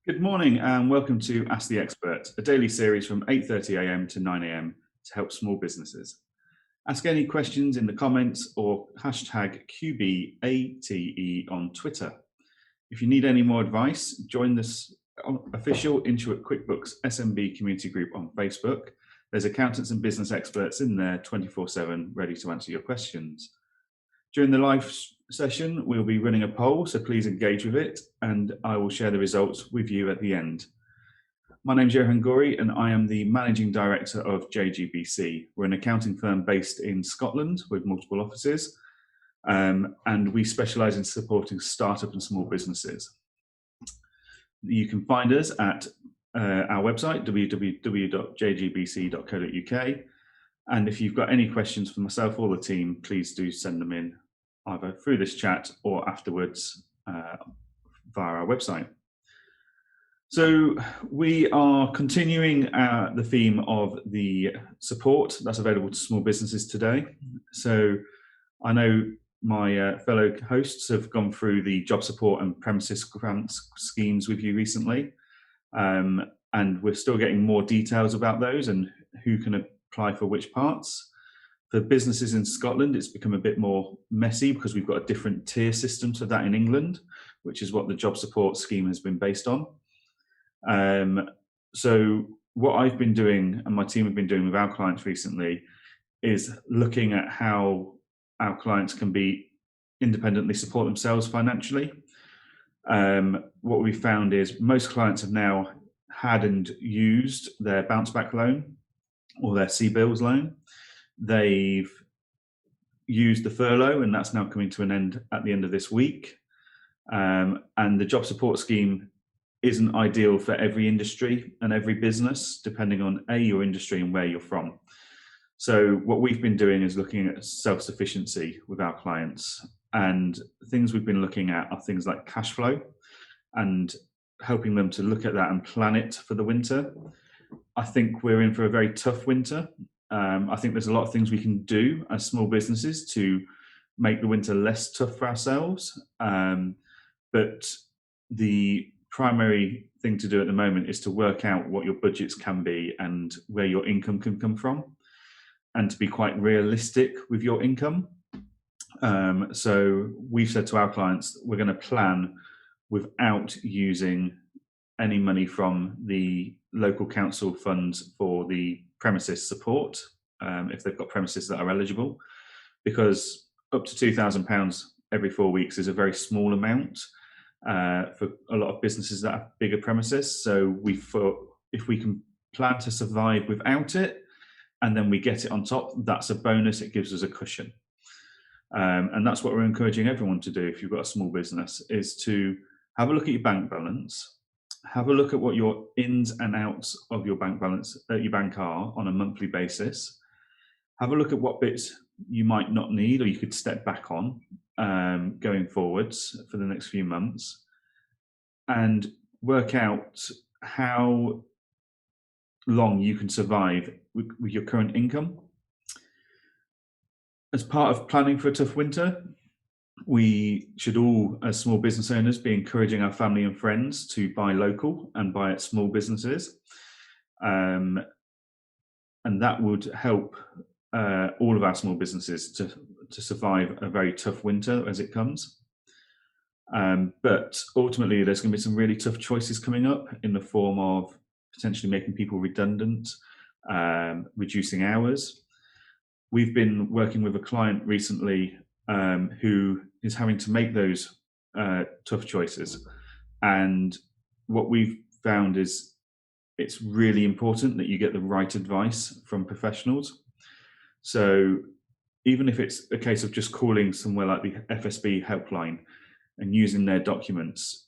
Good morning and welcome to Ask the Expert, a daily series from 8:30 a.m. to 9 a.m. to help small businesses. Ask any questions in the comments or hashtag QBATE on Twitter. If you need any more advice, join this official Intuit QuickBooks SMB community group on Facebook. There's accountants and business experts in there 24/7 ready to answer your questions. During the live session, we'll be running a poll, so please engage with it, and I will share the results with you at the end. My name is Johann Goree, and I am the Managing Director of JGBC. We're an accounting firm based in Scotland with multiple offices, and we specialise in supporting startup and small businesses. You can find us at our website, www.jgbc.co.uk, and if you've got any questions for myself or the team, please do send them in either through this chat or afterwards via our website. So we are continuing the theme of the support that's available to small businesses today. So I know my fellow hosts have gone through the job support and premises grants schemes with you recently, and we're still getting more details about those and who can apply for which parts. For businesses in Scotland, it's become a bit more messy because we've got a different tier system to that in England, which is what the job support scheme has been based on. So what I've been doing and my team have been doing with our clients recently is looking at how our clients can be independently support themselves financially. What we found is most clients have now had and used their bounce back loan or their CBILS loan. They've used the furlough, and that's now coming to an end at the end of this week. And the job support scheme isn't ideal for every industry and every business, depending on your industry and where you're from. So what we've been doing is looking at self-sufficiency with our clients, and things we've been looking at are things like cash flow and helping them to look at that and plan it for the winter. I think we're in for a very tough winter. I think there's a lot of things we can do as small businesses to make the winter less tough for ourselves. But the primary thing to do at the moment is to work out what your budgets can be and where your income can come from, and to be quite realistic with your income. So we've said to our clients, we're going to plan without using any money from the local council funds for the premises support, if they've got premises that are eligible, because up to £2,000 every 4 weeks is a very small amount for a lot of businesses that have bigger premises. So we thought if we can plan to survive without it and then we get it on top, that's a bonus. It gives us a cushion. And that's what we're encouraging everyone to do if you've got a small business, is to have a look at your bank balance, have a look at what your ins and outs of your bank balance at your bank are on a monthly basis. Have a look at what bits you might not need or you could step back on going forwards for the next few months, and work out how long you can survive with your current income. As part of planning for a tough winter, we should all, as small business owners, be encouraging our family and friends to buy local and buy at small businesses. And that would help all of our small businesses to survive a very tough winter as it comes. But ultimately, there's going to be some really tough choices coming up in the form of potentially making people redundant, reducing hours. We've been working with a client recently who is having to make those tough choices. And what we've found is it's really important that you get the right advice from professionals. So even if it's a case of just calling somewhere like the FSB helpline and using their documents,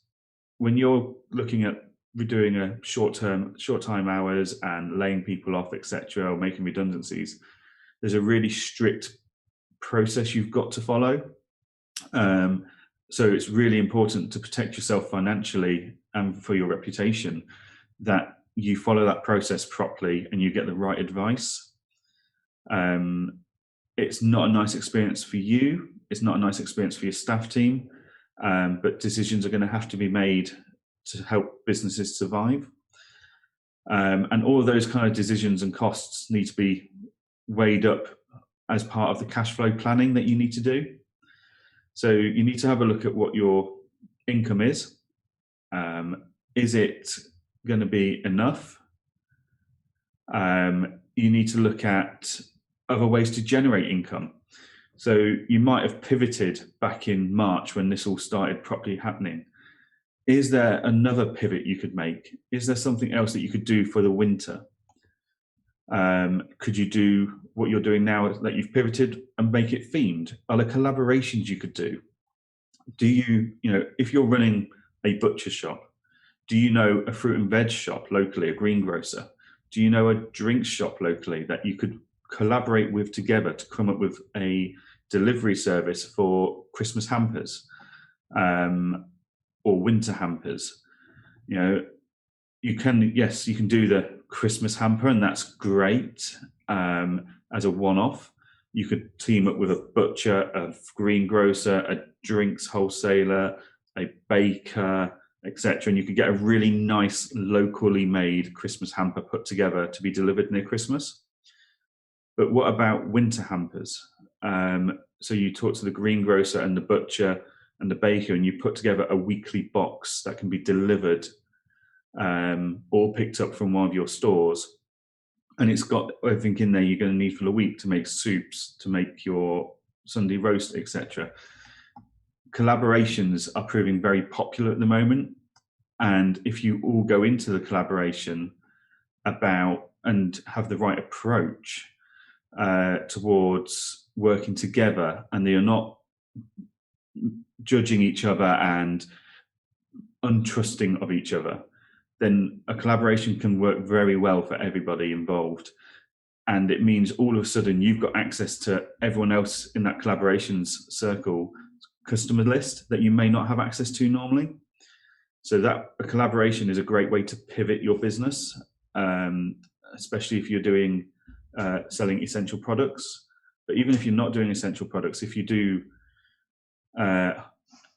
when you're looking at doing a short time hours and laying people off, etc., or making redundancies, there's a really strict process you've got to follow. So it's really important to protect yourself financially and for your reputation that you follow that process properly and you get the right advice. It's not a nice experience for you. It's not a nice experience for your staff team, but decisions are going to have to be made to help businesses survive. And all of those kind of decisions and costs need to be weighed up as part of the cash flow planning that you need to do. So you need to have a look at what your income is. Is it going to be enough? You need to look at other ways to generate income. So you might have pivoted back in March when this all started properly happening. Is there another pivot you could make? Is there something else that you could do for the winter? Could you do what you're doing now that you've pivoted and make it themed? Are there collaborations you could do? Do you if you're running a butcher shop, do you know a fruit and veg shop locally, a greengrocer? Do you know a drinks shop locally that you could collaborate with together to come up with a delivery service for Christmas hampers or winter hampers? You can do the Christmas hamper, and that's great as a one-off. You could team up with a butcher, a greengrocer, a drinks wholesaler, a baker, etc., and you could get a really nice locally made Christmas hamper put together to be delivered near Christmas. But what about winter hampers? So you talk to the greengrocer and the butcher and the baker, and you put together a weekly box that can be delivered or picked up from one of your stores, and it's got everything in there you're going to need for the week to make soups, to make your Sunday roast, etc. Collaborations are proving very popular at the moment, and if you all go into the collaboration about and have the right approach towards working together, and they are not judging each other and untrusting of each other, then a collaboration can work very well for everybody involved. And it means all of a sudden you've got access to everyone else in that collaborations circle customer list that you may not have access to normally. So that a collaboration is a great way to pivot your business, especially if you're doing selling essential products. But even if you're not doing essential products, if you do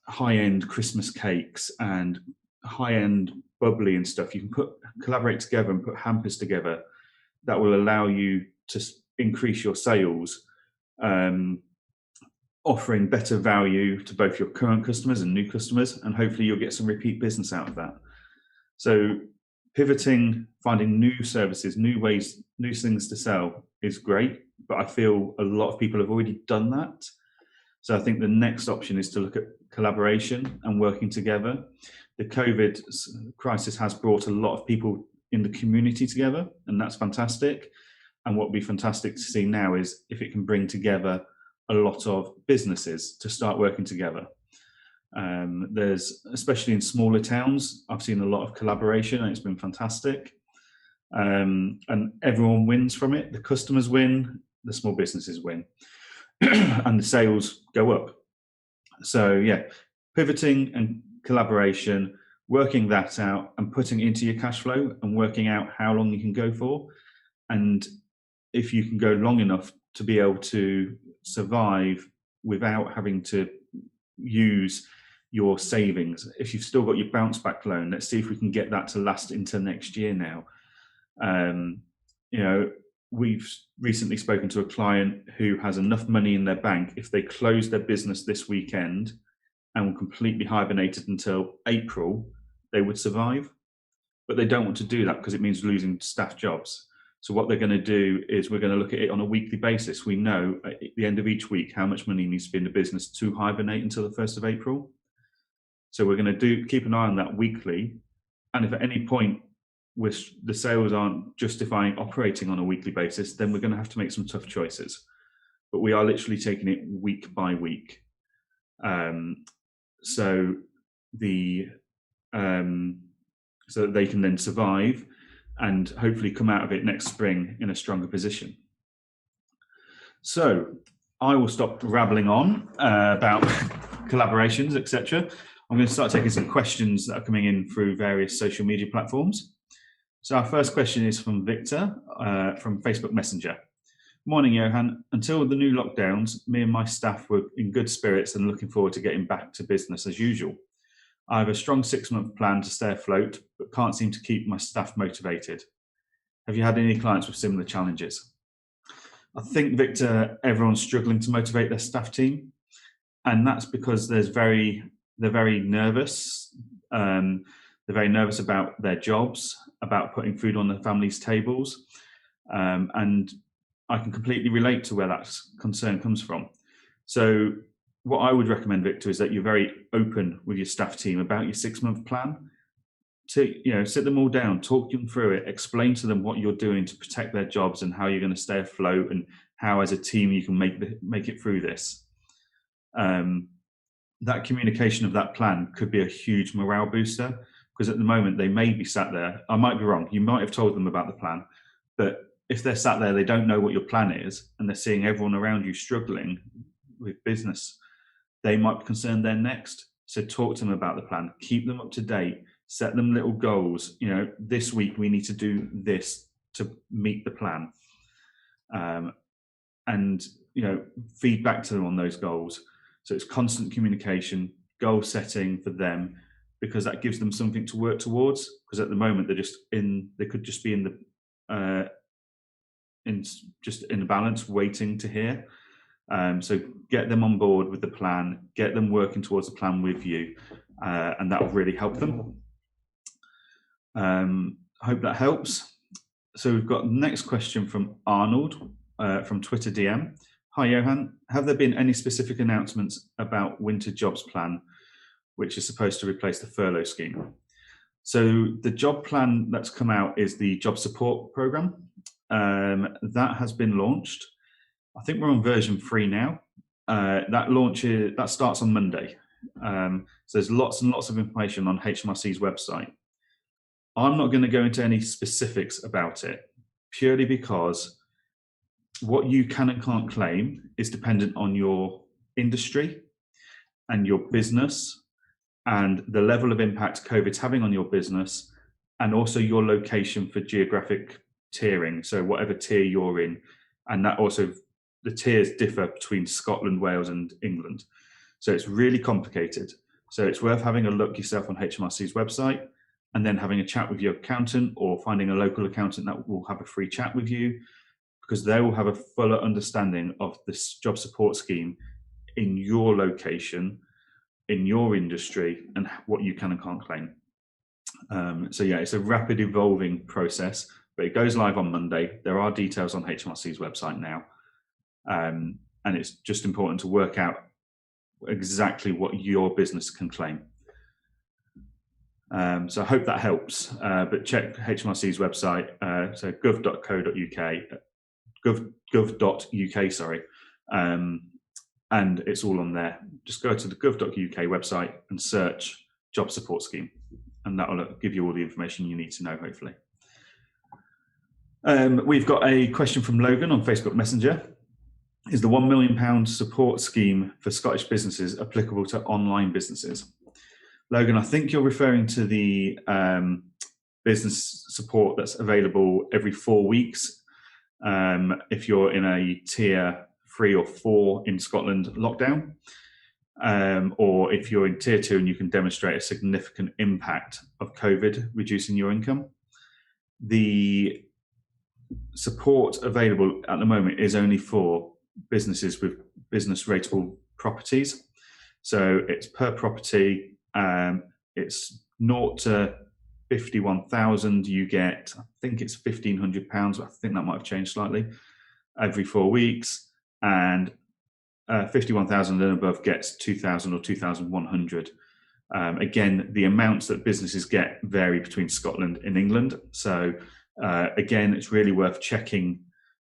high-end Christmas cakes and high-end bubbly and stuff, you can collaborate together and put hampers together that will allow you to increase your sales, offering better value to both your current customers and new customers, and hopefully you'll get some repeat business out of that. So pivoting, finding new services, new ways, new things to sell is great, but I feel a lot of people have already done that. So I think the next option is to look at collaboration and working together. The COVID crisis has brought a lot of people in the community together, and that's fantastic. And what would be fantastic to see now is if it can bring together a lot of businesses to start working together. There's, especially in smaller towns, I've seen a lot of collaboration, and it's been fantastic. And everyone wins from it. The customers win, the small businesses win, and the sales go up. So yeah, pivoting and collaboration, working that out and putting it into your cash flow and working out how long you can go for. And if you can go long enough to be able to survive without having to use your savings. If you've still got your bounce back loan, let's see if we can get that to last into next year now. We've recently spoken to a client who has enough money in their bank. If they close their business this weekend and were completely hibernated until April, they would survive. But they don't want to do that because it means losing staff jobs. So what they're going to do is we're going to look at it on a weekly basis. We know at the end of each week how much money needs to be in the business to hibernate until the 1st of April. So we're going to keep an eye on that weekly. And if at any point the sales aren't justifying operating on a weekly basis, then we're going to have to make some tough choices. But we are literally taking it week by week. So that they can then survive and hopefully come out of it next spring in a stronger position. So I will stop rabbling on about collaborations, etc. I'm going to start taking some questions that are coming in through various social media platforms. So our first question is from Victor from Facebook Messenger. Morning, Johann. Until the new lockdowns, me and my staff were in good spirits and looking forward to getting back to business as usual. I have a strong 6-month plan to stay afloat, but can't seem to keep my staff motivated. Have you had any clients with similar challenges? I think, Victor, everyone's struggling to motivate their staff team, and that's because they're very nervous. They're very nervous about their jobs, about putting food on their families' tables, and I can completely relate to where that concern comes from. So what I would recommend, Victor, is that you're very open with your staff team about your 6-month plan. To sit them all down, talk them through it, explain to them what you're doing to protect their jobs and how you're going to stay afloat, and how as a team you can make it through this. That communication of that plan could be a huge morale booster, because at the moment they may be sat there. I might be wrong. You might have told them about the plan, but if they're sat there, they don't know what your plan is, and they're seeing everyone around you struggling with business, they might be concerned they're next. So talk to them about the plan, keep them up to date, set them little goals. This week we need to do this to meet the plan, and feed back to them on those goals. So it's constant communication, goal setting for them, because that gives them something to work towards. Because at the moment they could just be in the balance, waiting to hear. So get them on board with the plan, get them working towards the plan with you, and that will really help them. I hope that helps. So we've got the next question from Arnold from Twitter DM. Hi Johann, have there been any specific announcements about winter jobs plan, which is supposed to replace the furlough scheme? So the job plan that's come out is the job support program. That has been launched. I think we're on version 3 now. That starts on Monday. So there's lots and lots of information on HMRC's website. I'm not going to go into any specifics about it, purely because what you can and can't claim is dependent on your industry and your business and the level of impact COVID's having on your business, and also your location for geographic tiering. So whatever tier you're in, and that also, the tiers differ between Scotland, Wales and England. So it's really complicated. So it's worth having a look yourself on HMRC's website, and then having a chat with your accountant, or finding a local accountant that will have a free chat with you, because they will have a fuller understanding of this job support scheme in your location, in your industry, and what you can and can't claim. So yeah, it's a rapid evolving process, but it goes live on Monday. There are details on HMRC's website now. And it's just important to work out exactly what your business can claim. So I hope that helps, but check HMRC's website, so gov.uk, sorry, and it's all on there. Just go to the gov.uk website and search job support scheme, and that will give you all the information you need to know, hopefully. We've got a question from Logan on Facebook Messenger. Is the £1 million support scheme for Scottish businesses applicable to online businesses? Logan, I think you're referring to the business support that's available every 4 weeks if you're in a tier 3 or 4 in Scotland lockdown, or if you're in tier 2 and you can demonstrate a significant impact of COVID reducing your income. The support available at the moment is only for businesses with business rateable properties. So it's per property. It's 0 to 51,000. You get, I think it's £1,500. I think that might have changed slightly every 4 weeks. And 51,000 and above gets 2,000 or 2,100. Again, the amounts that businesses get vary between Scotland and England. So again, it's really worth checking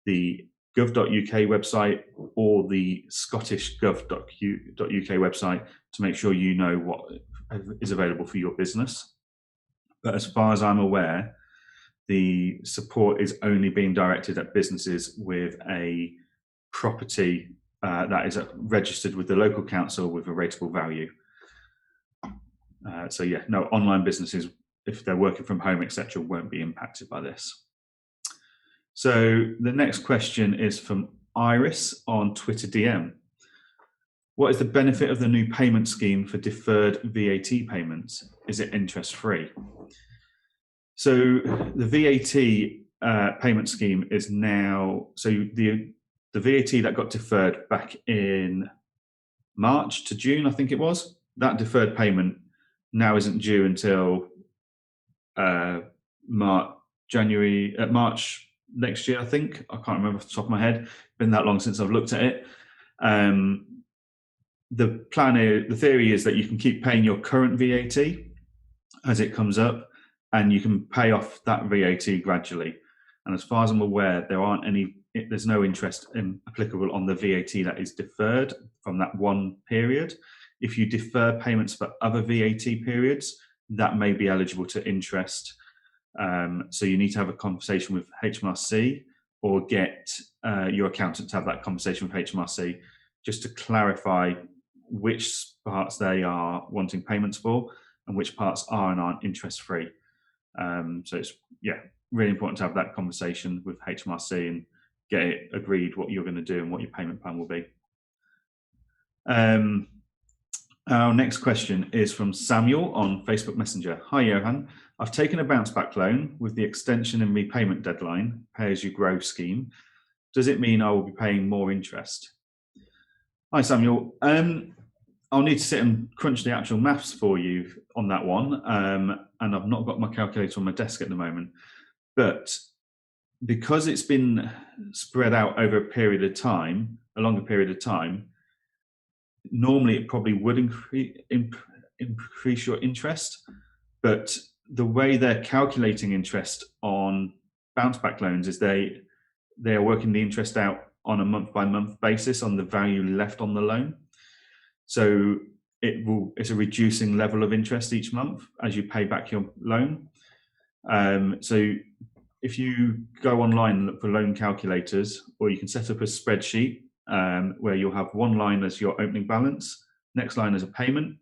the gov.uk website or the Scottish gov.uk website to make sure you know what is available for your business. But as far as I'm aware, the support is only being directed at businesses with a property that is registered with the local council with a rateable value. So yeah, no, online businesses, if they're working from home, etc., won't be impacted by this. So the next question is from Iris on Twitter DM. What is the benefit of the new payment scheme for deferred VAT payments? Is it interest-free? So the VAT payment scheme is now, so the VAT that got deferred back in March to June, I think it was, that deferred payment now isn't due until March next year, I think. I can't remember off the top of my head. It's been that long since I've looked at it. The theory is that you can keep paying your current VAT as it comes up, and you can pay off that VAT gradually. And as far as I'm aware, there's no interest applicable on the VAT that is deferred from that one period. If you defer payments for other VAT periods, that may be eligible to interest. So you need to have a conversation with HMRC or get your accountant to have that conversation with HMRC just to clarify which parts they are wanting payments for and which parts are and aren't interest-free. So it's really important to have that conversation with HMRC and get it agreed what you're going to do and what your payment plan will be. Our next question is from Samuel on Facebook Messenger. Hi, Johann. I've taken a bounce back loan with the extension and repayment deadline, pay as you grow scheme. Does it mean I will be paying more interest? Hi, Samuel. I'll need to sit and crunch the actual maths for you on that one. And I've not got my calculator on my desk at the moment. But because it's been spread out over a longer period of time, normally it probably would increase your interest. But the way they're calculating interest on bounce back loans is they are working the interest out on a month by month basis on the value left on the loan. So it's a reducing level of interest each month as you pay back your loan. So if you go online and look for loan calculators, or you can set up a spreadsheet where you'll have one line as your opening balance, next line as a payment,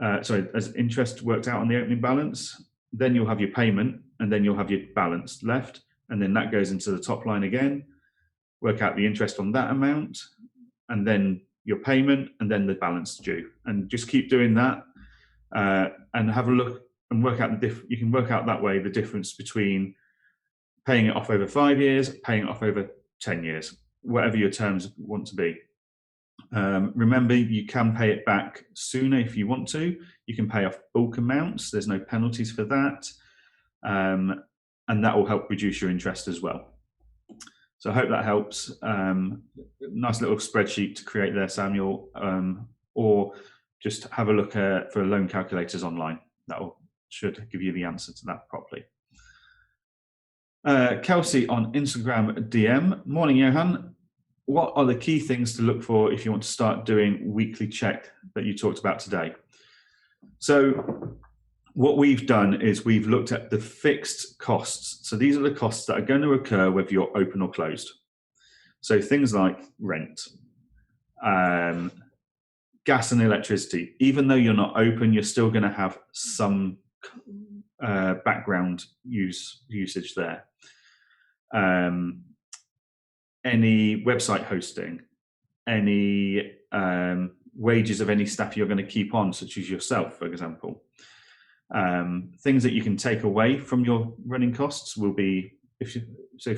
as interest worked out on the opening balance, then you'll have your payment, and then you'll have your balance left, and then that goes into the top line again, work out the interest on that amount, and then your payment, and then the balance due, and just keep doing that, and have a look and work out you can work out that way the difference between paying it off over 5 years, paying it off over 10 years, whatever your terms want to be. Remember, you can pay it back sooner if you want to. You can pay off bulk amounts. There's no penalties for that. And that will help reduce your interest as well. So I hope that helps. Nice little spreadsheet to create there, Samuel, or just have a look for loan calculators online. That should give you the answer to that properly. Kelsey on Instagram DM. Morning, Johann. What are the key things to look for if you want to start doing weekly check that you talked about today? So what we've done is we've looked at the fixed costs. So these are the costs that are going to occur whether you're open or closed. So things like rent, gas and electricity. Even though you're not open, you're still going to have some background usage there. Any website hosting, any wages of any staff you're going to keep on, such as yourself, for example. Things that you can take away from your running costs will be, if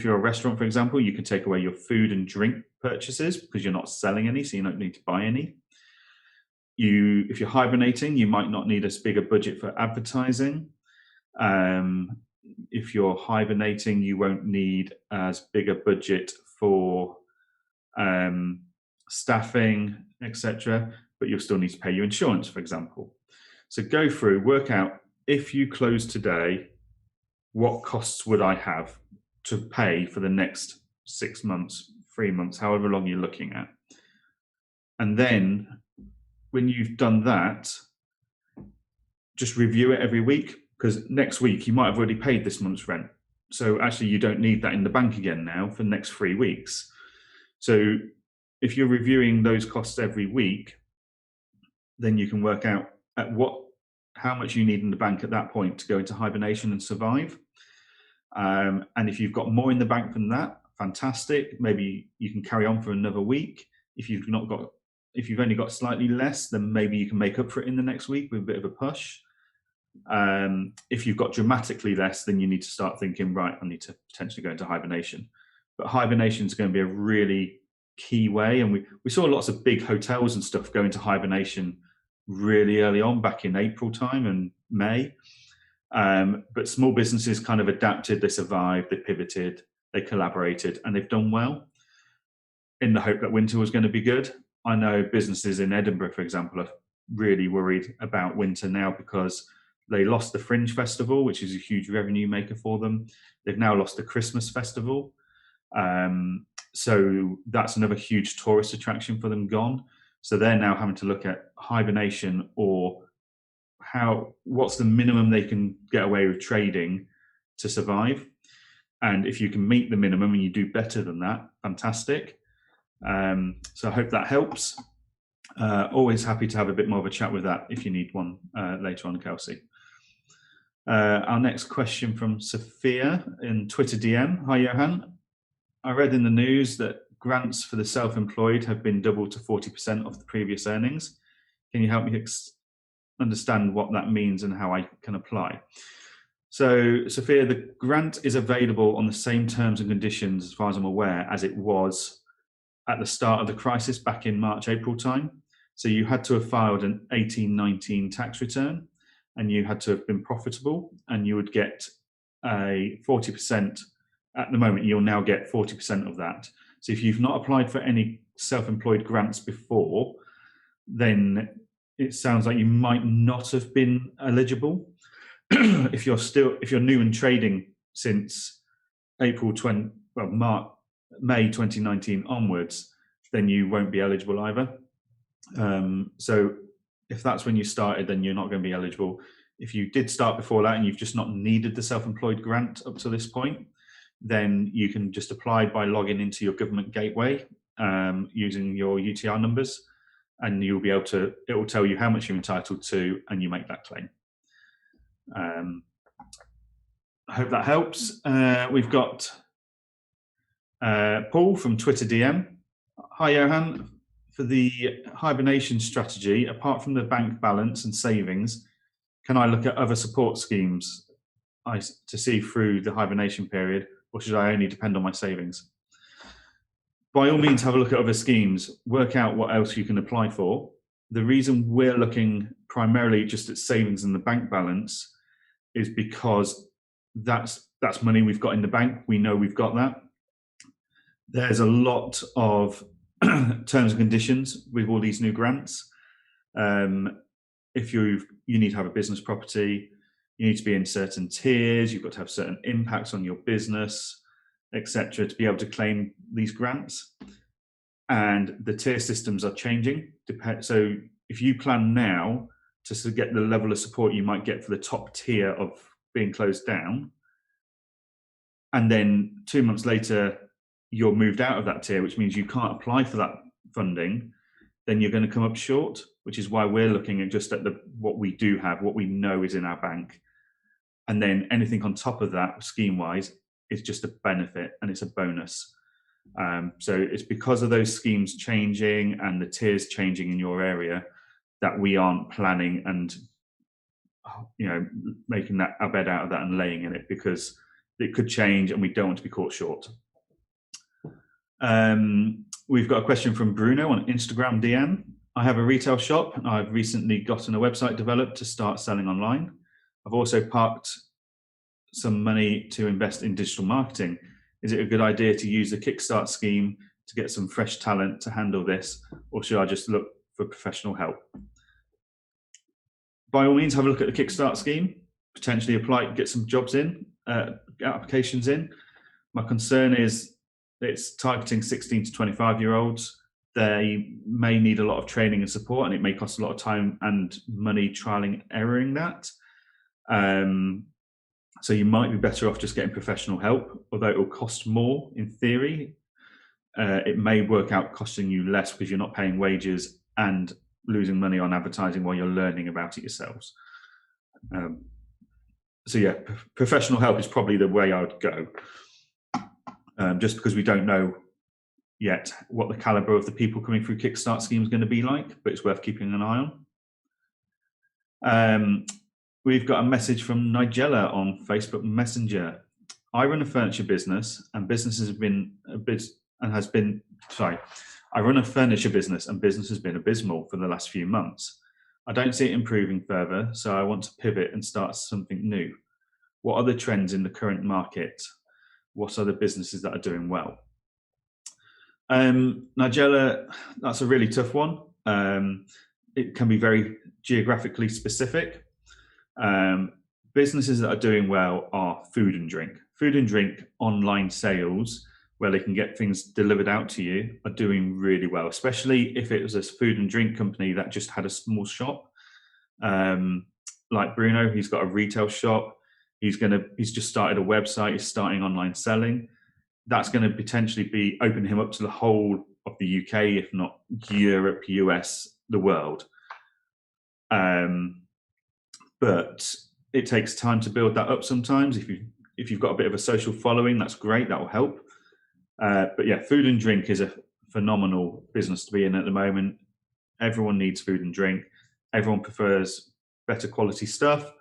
you're a restaurant, for example, you can take away your food and drink purchases because you're not selling any, so you don't need to buy any. If you're hibernating, you might not need as big a budget for advertising. If you're hibernating, you won't need as big a budget for staffing, etc., but you'll still need to pay your insurance, for example. So go through, work out, if you close today, what costs would I have to pay for the next 6 months, 3 months, however long you're looking at. And then when you've done that, just review it every week, because next week you might have already paid this month's rent. So actually you don't need that in the bank again now for the next 3 weeks. So if you're reviewing those costs every week, then you can work out how much you need in the bank at that point to go into hibernation and survive. And if you've got more in the bank than that, fantastic. Maybe you can carry on for another week. If you've not got If you've only got slightly less, then maybe you can make up for it in the next week with a bit of a push. If you've got dramatically less, then you need to start thinking, right, I need to potentially go into hibernation. But hibernation is going to be a really key way. And we saw lots of big hotels and stuff go into hibernation really early on, back in April time and May. But small businesses kind of adapted, they survived, they pivoted, they collaborated, and they've done well in the hope that winter was going to be good. I know businesses in Edinburgh, for example, are really worried about winter now because they lost the Fringe Festival, which is a huge revenue maker for them. They've now lost the Christmas Festival. So that's another huge tourist attraction for them gone. So they're now having to look at hibernation, or what's the minimum they can get away with trading to survive. And if you can meet the minimum and you do better than that, fantastic. So I hope that helps. Always happy to have a bit more of a chat with that if you need one later on, Kelsey. Our next question from Sophia in Twitter DM. Hi, Johann. I read in the news that grants for the self-employed have been doubled to 40% of the previous earnings. Can you help me understand what that means and how I can apply? So, Sophia, the grant is available on the same terms and conditions, as far as I'm aware, as it was at the start of the crisis back in March, April time. So you had to have filed an 18-19 tax return, and you had to have been profitable, and you would get a 40%. At the moment, you'll now get 40% of that. So if you've not applied for any self-employed grants before, then it sounds like you might not have been eligible. If you're new and trading since May 2019 onwards, then you won't be eligible either. So if that's when you started, then you're not going to be eligible. If you did start before that and you've just not needed the self-employed grant up to this point, then you can just apply by logging into your government gateway using your UTR numbers, and you'll be able to, it will tell you how much you're entitled to, and you make that claim. I hope that helps. We've got Paul from Twitter DM. Hi, Johann. For the hibernation strategy, apart from the bank balance and savings, can I look at other support schemes to see through the hibernation period, or should I only depend on my savings? By all means, have a look at other schemes, work out what else you can apply for. The reason we're looking primarily just at savings and the bank balance is because that's money we've got in the bank. We know we've got that. There's a lot of terms and conditions with all these new grants. If you need to have a business property, you need to be in certain tiers, you've got to have certain impacts on your business, etc., to be able to claim these grants. And the tier systems are changing. So if you plan now to get the level of support you might get for the top tier of being closed down, and then 2 months later you're moved out of that tier, which means you can't apply for that funding, then you're going to come up short, which is why we're looking at just at what we do have, what we know is in our bank. And then anything on top of that, scheme-wise, is just a benefit and it's a bonus. So it's because of those schemes changing and the tiers changing in your area that we aren't planning and making that our bed out of that and laying in it, because it could change and we don't want to be caught short. We've got a question from Bruno on Instagram DM. I have a retail shop and I've recently gotten a website developed to start selling online. I've also parked some money to invest in digital marketing. Is it a good idea to use the Kickstart scheme to get some fresh talent to handle this, or should I just look for professional help? By all means, have a look at the Kickstart scheme, potentially apply, get some jobs in, applications in. My concern is it's targeting 16 to 25-year-olds. They may need a lot of training and support, and it may cost a lot of time and money trialing, erroring that. So you might be better off just getting professional help, although it will cost more in theory. It may work out costing you less because you're not paying wages and losing money on advertising while you're learning about it yourselves. So yeah, professional help is probably the way I would go, just because we don't know yet what the calibre of the people coming through Kickstart scheme is going to be like, but it's worth keeping an eye on. We've got a message from Nigella on Facebook Messenger. I run a furniture business and business has been I run a furniture business and business has been abysmal for the last few months. I don't see it improving further, so I want to pivot and start something new. What are the trends in the current market? What are the businesses that are doing well? Nigella, that's a really tough one. It can be very geographically specific. Businesses that are doing well are food and drink. Food and drink online sales, where they can get things delivered out to you, are doing really well, especially if it was a food and drink company that just had a small shop. Like Bruno, he's got a retail shop. He's just started a website. He's starting online selling. That's going to potentially be open him up to the whole of the UK, if not Europe, US, the world. But it takes time to build that up sometimes. If you've got a bit of a social following, that's great. That will help. But yeah, food and drink is a phenomenal business to be in at the moment. Everyone needs food and drink. Everyone prefers better quality stuff,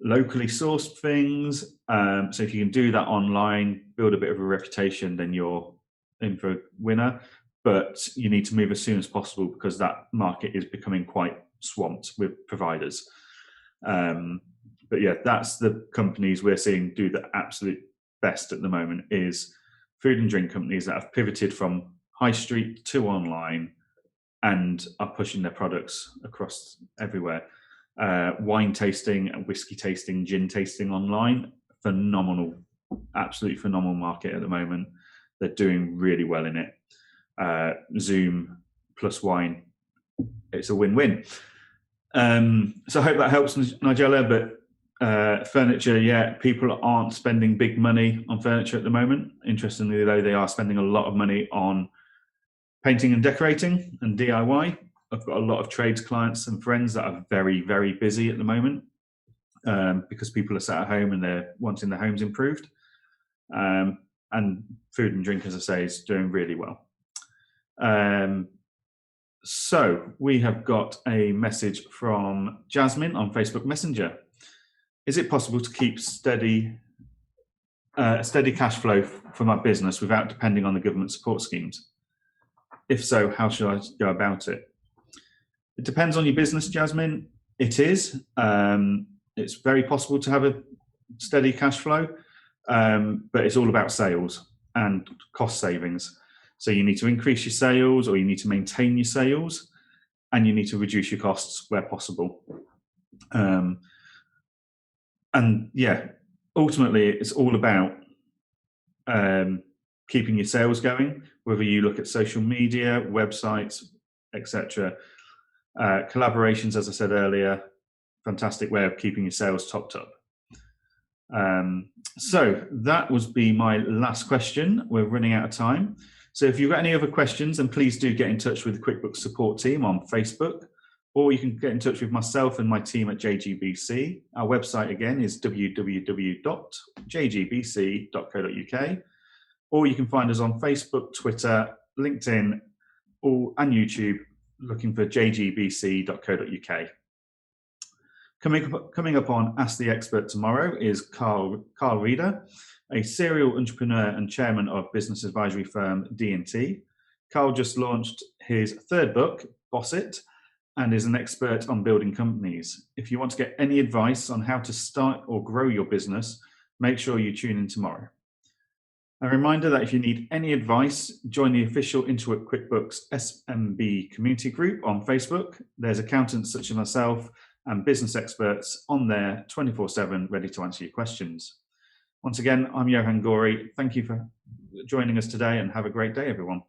locally sourced things. So if you can do that online, build a bit of a reputation, then you're in for a winner. But you need to move as soon as possible because that market is becoming quite swamped with providers. But yeah, that's the companies we're seeing do the absolute best at the moment is food and drink companies that have pivoted from high street to online and are pushing their products across everywhere. Wine tasting and whiskey tasting, gin tasting online, phenomenal, absolutely phenomenal market at the moment. They're doing really well in it. Zoom plus wine, it's a win-win. So I hope that helps, Nigella, but furniture, yeah, people aren't spending big money on furniture at the moment. Interestingly, though, they are spending a lot of money on painting and decorating and DIY. I've got a lot of trades clients and friends that are very, very busy at the moment because people are sat at home and they're wanting their homes improved. And food and drink, as I say, is doing really well. So we have got a message from Jasmine on Facebook Messenger. Is it possible to keep steady cash flow for my business without depending on the government support schemes? If so, how should I go about it? It depends on your business, Jasmine. It is. It's very possible to have a steady cash flow, but it's all about sales and cost savings. So you need to increase your sales or you need to maintain your sales and you need to reduce your costs where possible. And yeah, ultimately it's all about keeping your sales going, whether you look at social media, websites, etc. Collaborations, as I said earlier, fantastic way of keeping your sales topped up. So that would be my last question. We're running out of time. So if you've got any other questions, then please do get in touch with the QuickBooks support team on Facebook, or you can get in touch with myself and my team at JGBC. Our website again is www.jgbc.co.uk, or you can find us on Facebook, Twitter, LinkedIn, and YouTube, looking for jgbc.co.uk. Coming up on Ask the Expert tomorrow is Carl Reeder, a serial entrepreneur and chairman of business advisory firm D&T. Carl just launched his third book, Boss It, and is an expert on building companies. If you want to get any advice on how to start or grow your business, make sure you tune in tomorrow. A reminder that if you need any advice, join the official Intuit QuickBooks SMB community group on Facebook. There's accountants such as myself and business experts on there 24/7 ready to answer your questions. Once again, I'm Johann Goree. Thank you for joining us today and have a great day, everyone.